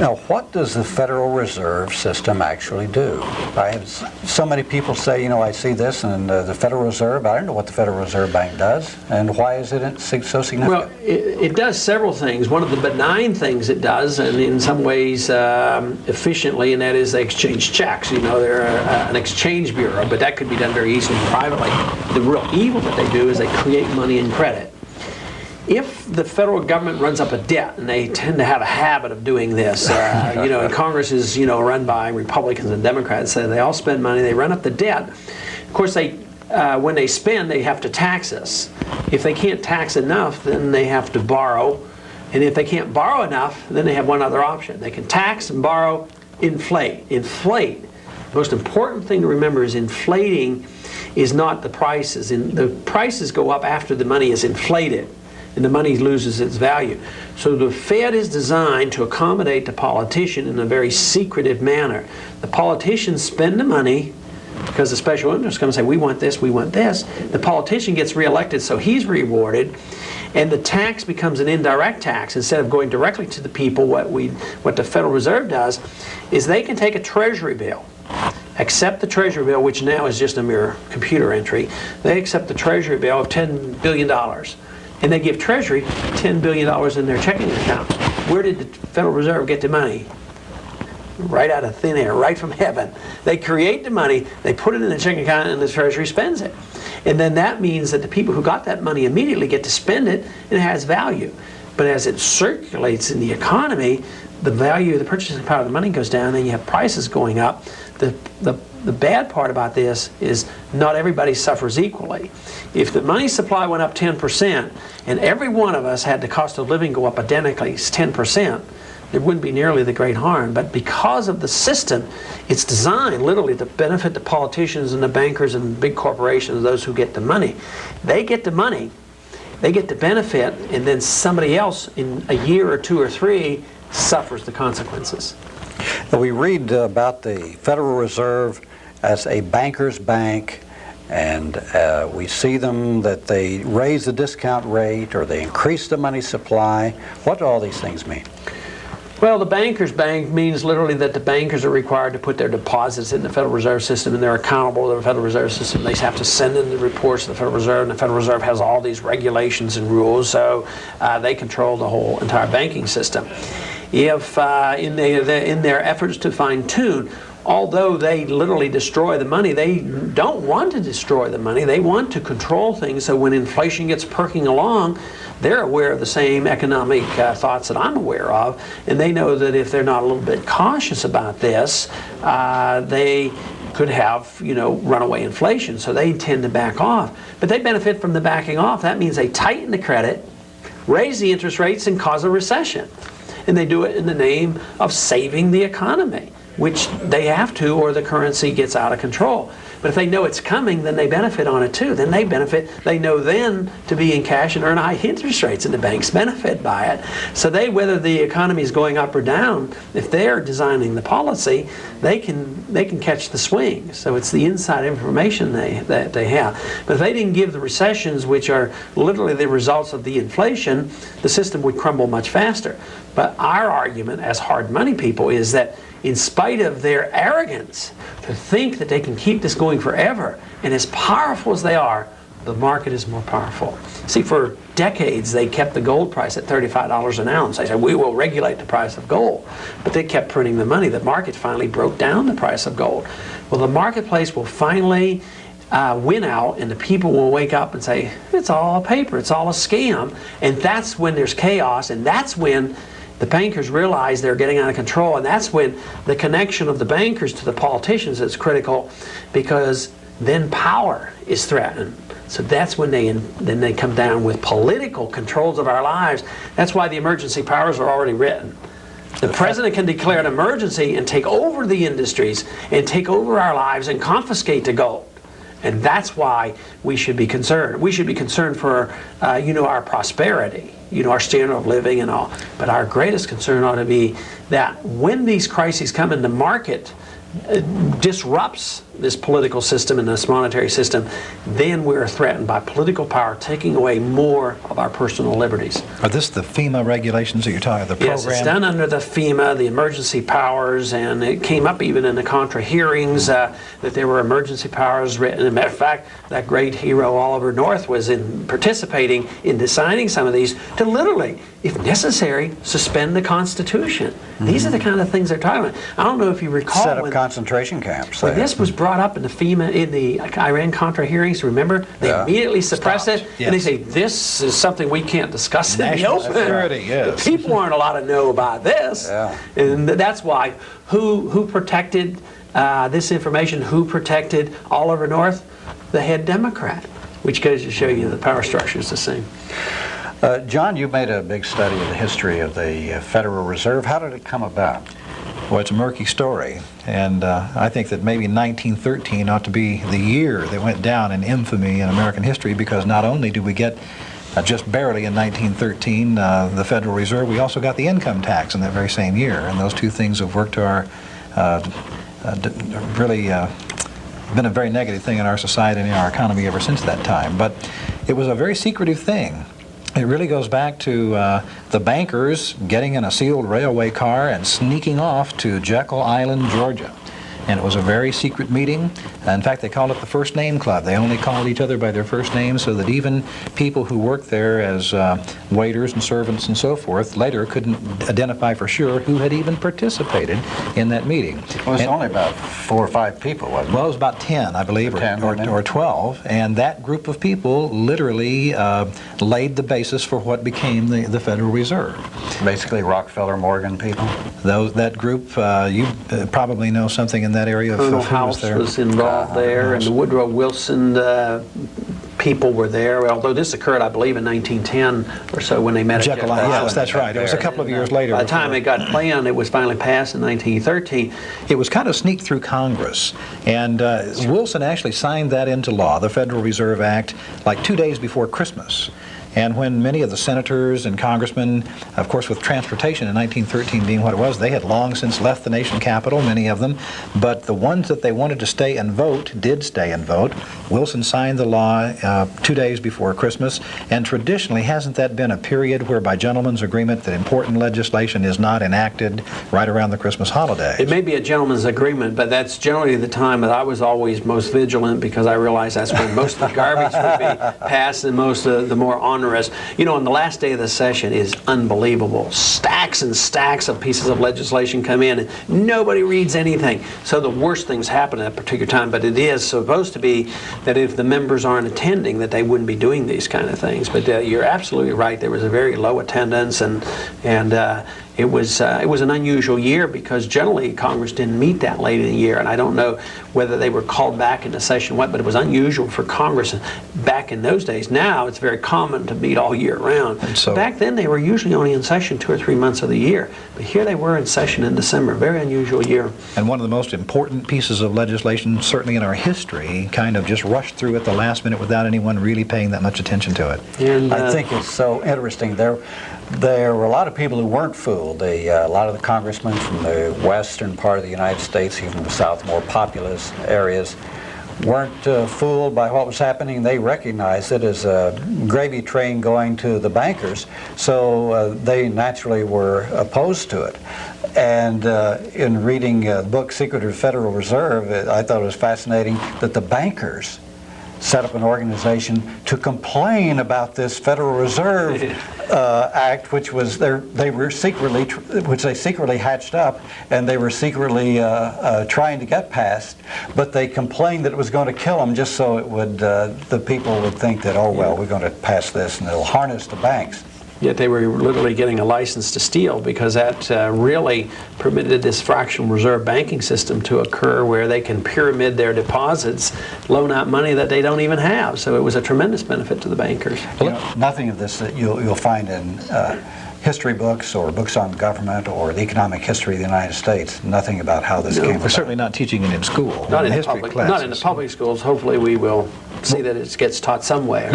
Now, what does the Federal Reserve System actually do? I have so many people say, you know, I see this and the Federal Reserve, I don't know what the Federal Reserve Bank does, and why is it so significant? Well, it does several things. One of the benign things it does, and in some ways efficiently, and that is they exchange checks. You know, they're an exchange bureau, but that could be done very easily privately. The real evil that they do is they create money and credit. If the federal government runs up a debt, and they tend to have a habit of doing this, you know, and Congress is, you know, run by Republicans and Democrats, so they all spend money, they run up the debt. Of course, they when they spend, they have to tax us. If they can't tax enough, then they have to borrow, and if they can't borrow enough, then they have one other option. They can tax and borrow, inflate. Inflate. The most important thing to remember is inflating is not the prices. The prices go up after the money is inflated, and the money loses its value. So the Fed is designed to accommodate the politician in a very secretive manner. The politicians spend the money because the special interests come and say, we want this, we want this. The politician gets reelected, so he's rewarded, and the tax becomes an indirect tax. Instead of going directly to the people, what the Federal Reserve does is they can take a treasury bill, accept the treasury bill, which now is just a mere computer entry. They accept the treasury bill of $10 billion. And they give Treasury $10 billion in their checking account. Where did the Federal Reserve get the money? Right out of thin air, right from heaven. They create the money, they put it in the checking account, and the Treasury spends it. And then that means that the people who got that money immediately get to spend it, and it has value. But as it circulates in the economy, the value of the purchasing power of the money goes down, and you have prices going up. The bad part about this is not everybody suffers equally. If the money supply went up 10% and every one of us had the cost of living go up identically 10%, there wouldn't be nearly the great harm. But because of the system, it's designed literally to benefit the politicians and the bankers and big corporations, those who get the money. They get the money, they get the benefit, and then somebody else in a year or two or three suffers the consequences. We read about the Federal Reserve as a banker's bank, and we see them that they raise the discount rate or they increase the money supply. What do all these things mean? Well, the banker's bank means literally that the bankers are required to put their deposits in the Federal Reserve System, and they're accountable to the Federal Reserve System. They have to send in the reports to the Federal Reserve, and the Federal Reserve has all these regulations and rules, so they control the whole entire banking system. If in their efforts to fine-tune, although they literally destroy the money, they don't want to destroy the money. They want to control things, so when inflation gets perking along, they're aware of the same economic thoughts that I'm aware of, and they know that if they're not a little bit cautious about this, they could have, you know, runaway inflation, so they tend to back off. But they benefit from the backing off. That means they tighten the credit, raise the interest rates, and cause a recession. And they do it in the name of saving the economy, which they have to, or the currency gets out of control. But if they know it's coming, then they benefit on it too. Then they benefit. They know then to be in cash and earn high interest rates, and the banks benefit by it. So they, whether the economy is going up or down, if they're designing the policy, they can catch the swing. So it's the inside information that they have. But if they didn't give the recessions, which are literally the results of the inflation, the system would crumble much faster. But our argument as hard money people is that in spite of their arrogance to think that they can keep this going forever, and as powerful as they are, the market is more powerful. See, for decades they kept the gold price at $35 an ounce. They said, we will regulate the price of gold. But they kept printing the money. The market finally broke down the price of gold. Well, the marketplace will finally win out, and the people will wake up and say, it's all a paper, it's all a scam. And that's when there's chaos, and that's when the bankers realize they're getting out of control, and that's when the connection of the bankers to the politicians is critical, because then power is threatened. So that's when they come down with political controls of our lives. That's why the emergency powers are already written. The president can declare an emergency and take over the industries and take over our lives and confiscate the gold. And that's why we should be concerned. We should be concerned for, our prosperity, our standard of living and all. But our greatest concern ought to be that when these crises come in, the market disrupts this political system and this monetary system, then we're threatened by political power taking away more of our personal liberties. Are this the FEMA regulations that you're talking about, the program? Yes, it's done under the FEMA, the emergency powers, and it came up even in the Contra hearings that there were emergency powers written. As a matter of fact, that great hero Oliver North was participating in deciding some of these to literally, if necessary, suspend the Constitution. These are the kind of things they're talking about. I don't know if you recall Set up when concentration camps. when this was brought up in the FEMA, in the Iran-Contra hearings, remember? They immediately suppressed it, Yes. and they say, this is something we can't discuss in the National open. security, yes. People aren't allowed to know about this. Yeah. And that's why, who protected this information? Who protected Oliver North? The head Democrat, which goes to show you the power structure is the same. John, you made a big study of the history of the Federal Reserve. How did it come about? Well, it's a murky story, and I think that maybe 1913 ought to be the year that went down in infamy in American history, because not only did we get just barely in 1913 the Federal Reserve, we also got the income tax in that very same year, and those two things have worked to our really been a very negative thing in our society and in our economy ever since that time. But it was a very secretive thing. It really goes back to the bankers getting in a sealed railway car and sneaking off to Jekyll Island, Georgia. And it was a very secret meeting. In fact, they called it the First Name Club. They only called each other by their first names, so that even people who worked there as waiters and servants and so forth later couldn't identify for sure who had even participated in that meeting. It was only about 4 or 5 people, wasn't it? Well, it was about 10, I believe, 10, or 12, and that group of people literally laid the basis for what became the Federal Reserve. Basically Rockefeller, Morgan people. That group, you probably know something in that area of Colonel who House there. was involved there, and the Woodrow Wilson people were there, although this occurred, I believe, in 1910 or so when they met at Jekyll Island. Yes, that's right. It was a couple of years later. By the time it got planned, it was finally passed in 1913. It was kind of sneaked through Congress, and Wilson actually signed that into law, the Federal Reserve Act, like 2 days before Christmas. And when many of the senators and congressmen, of course with transportation in 1913 being what it was, they had long since left the nation capital, many of them, but the ones that they wanted to stay and vote did stay and vote. Wilson signed the law 2 days before Christmas, and traditionally hasn't that been a period where by gentleman's agreement that important legislation is not enacted right around the Christmas holidays? It may be a gentleman's agreement, but that's generally the time that I was always most vigilant, because I realized that's when most of the garbage would be passed and most of the more onerous. You know, on the last day of the session is unbelievable. Stacks and stacks of pieces of legislation come in, and nobody reads anything. So the worst things happen at that particular time, but it is supposed to be that if the members aren't attending, that they wouldn't be doing these kind of things. But you're absolutely right. There was a very low attendance, and it was an unusual year, because generally Congress didn't meet that late in the year, and I don't know whether they were called back into session what, but it was unusual for Congress back in those days. Now it's very common to meet all year round. So, back then they were usually only in session 2 or 3 months of the year, but here they were in session in December. Very unusual year. And one of the most important pieces of legislation, certainly in our history, kind of just rushed through at the last minute without anyone really paying that much attention to it. And I think it's so interesting. There were a lot of people who weren't fooled. A lot of the congressmen from the western part of the United States, even the south, more populous areas, weren't fooled by what was happening. They recognized it as a gravy train going to the bankers, so they naturally were opposed to it. And in reading the book Secret of the Federal Reserve, I thought it was fascinating that the bankers set up an organization to complain about this Federal Reserve Act, which was which they secretly hatched up, and they were secretly trying to get passed. But they complained that it was going to kill them, just so it would the people would think that, oh well, we're going to pass this and it'll harness the banks. Yet they were literally getting a license to steal, because that really permitted this fractional reserve banking system to occur, where they can pyramid their deposits, loan out money that they don't even have. So it was a tremendous benefit to the bankers. You know, nothing of this that you'll find in history books or books on government or the economic history of the United States. Nothing about how this came We're about. certainly not teaching it in school. Not in history public, classes. not in the public schools. Hopefully we will see that it gets taught some way.